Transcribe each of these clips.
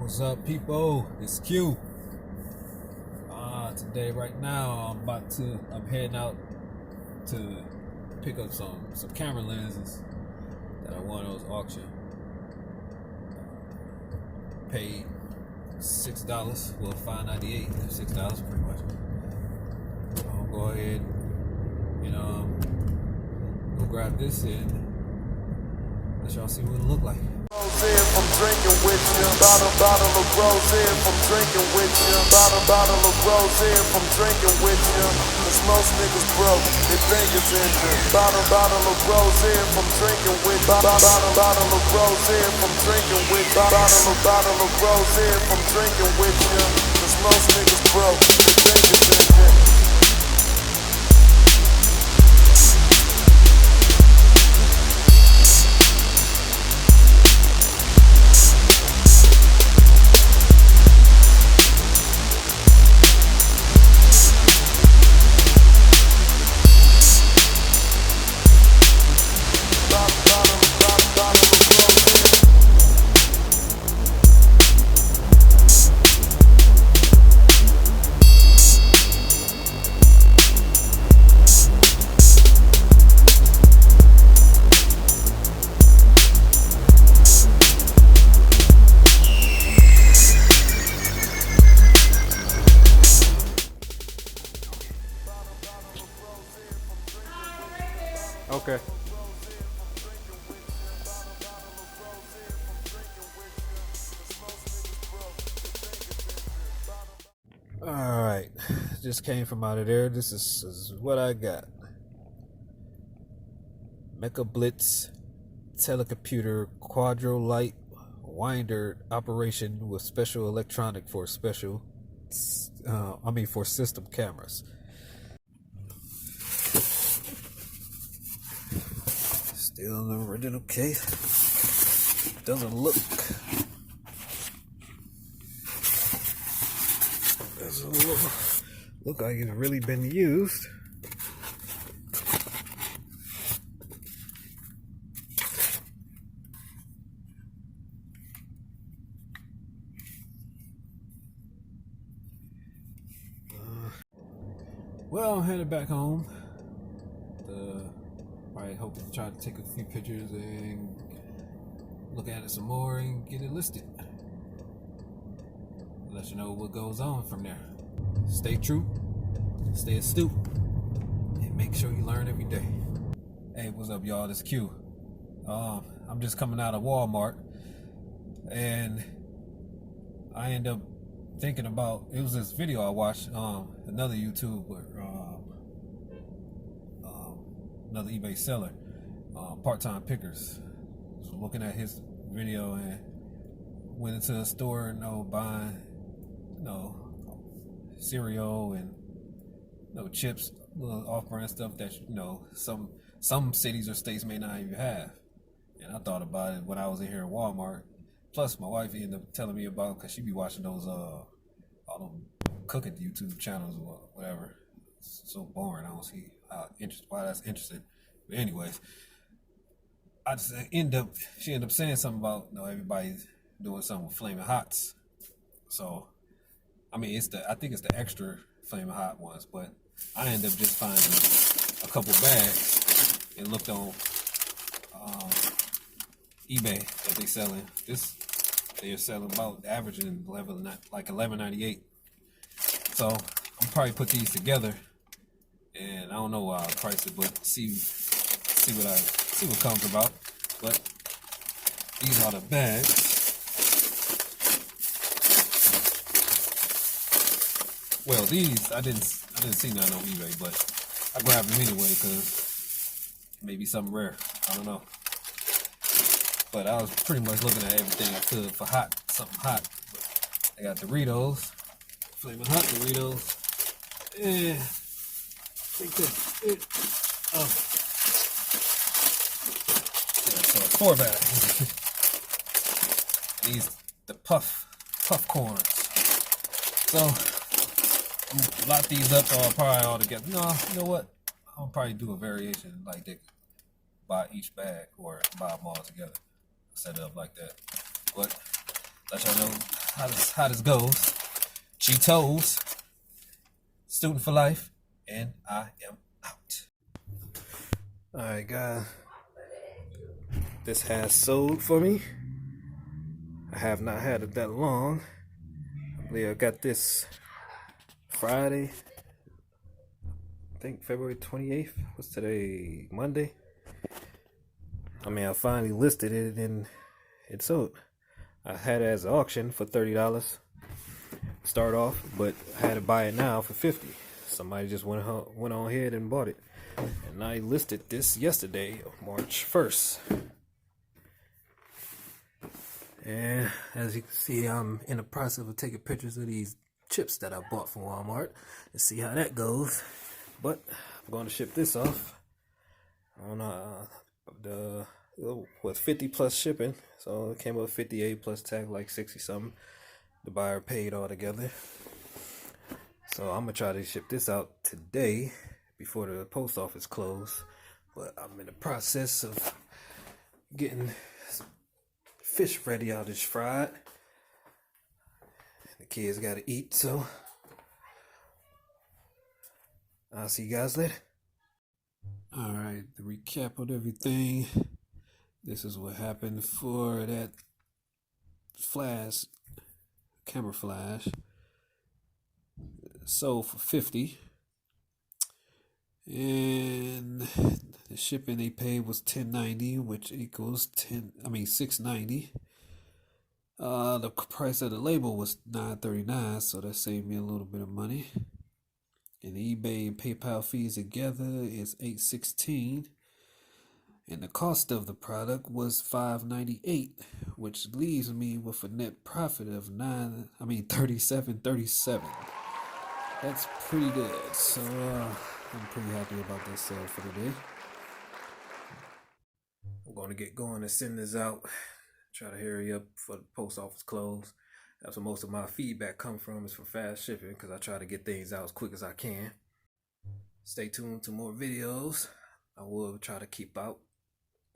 What's up, people? It's Q. Today, right now, I'm heading out to pick up some camera lenses that I won at those auction. Paid $6, well, $5.98, $6 pretty much. So I'll go ahead and go grab this and let y'all see what it look like. From drinking with you, bottle of rosé from drinking with you, bottle of rosé from drinking with you. Cause most niggas broke, they think it's injured. Bottle of rosé from drinking with, bottle of rosé from drinking with, bottle of rosé from drinking with you. Cause most niggas broke, they think it's injured. Okay. Alright, just came from out of there. This is what I got. Mecha Blitz telecomputer quadro light winder operation with special electronic for for system cameras. Still in the original case. Doesn't look like it's really been used. Well, I'm headed back home. I hope to try to take a few pictures and look at it some more and get it listed. Let you know what goes on from there. Stay true, stay astute, and make sure you learn every day. Hey, what's up, y'all? This is Q. I'm just coming out of Walmart, and I end up thinking about, it was this video I watched, another YouTuber, another eBay seller, part-time pickers. So looking at his video and went into the store, buying, cereal and chips, little off-brand stuff that some cities or states may not even have. And I thought about it when I was in here at Walmart. Plus, my wife ended up telling me about, because she be watching those all them cooking YouTube channels or whatever. It's so boring. I don't see why that's interesting. But anyways, she ended up saying something about everybody's doing something with Flaming Hots. So I mean, I think it's the extra Flaming Hot ones, but I ended up just finding a couple bags and looked on eBay that they selling. They're selling about averaging like $11.98. So I'm probably put these together, and I don't know why I'll price it, but see what comes about. But these are the bags. Well, these I didn't see none on eBay, but I grabbed them anyway because maybe something rare. I don't know. But I was pretty much looking at everything I could for something hot. I got Doritos, Flaming Hot Doritos. I think that's it. Oh, yeah, so 4 bags. These the puff corns. So lock these up probably all together. No, you know what? I'll probably do a variation like that. Buy each bag or buy them all together. Set it up like that. But let y'all know how this goes. Cheetos, student for life, and I am out. Alright guys, this has sold for me. I have not had it that long. I believe I got this Friday, I think February 28th. What's today? Monday? I mean, I finally listed it and it sold. I had it as an auction for $30 start off, but I had to buy it now for $50. Somebody just went on ahead and bought it, and I listed this yesterday, March 1st. And as you can see, I'm in the process of taking pictures of these chips that I bought from Walmart and see how that goes. But I'm going to ship this off on the 50 plus shipping, so it came up 58 plus tag, like 60 something. The buyer paid all together. So I'm gonna try to ship this out today before the post office close. But I'm in the process of getting fish ready out this fried. The kids gotta eat, so I'll see you guys later. Alright, the recap of everything. This is what happened for that flash, camera flash. Sold for $50, and the shipping they paid was $10.90, which equals $6.90. The price of the label was $9.39, so that saved me a little bit of money. And the eBay and PayPal fees together is $8.16, and the cost of the product was $5.98, which leaves me with a net profit of $37.37. That's pretty good, so I'm pretty happy about this sale for today. I'm going to get going and send this out. Try to hurry up for the post office close. That's where most of my feedback comes from, is for fast shipping, because I try to get things out as quick as I can. Stay tuned to more videos. I will try to keep out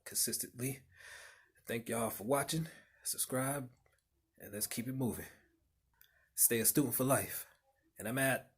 consistently. Thank y'all for watching. Subscribe, and let's keep it moving. Stay a student for life. And I'm at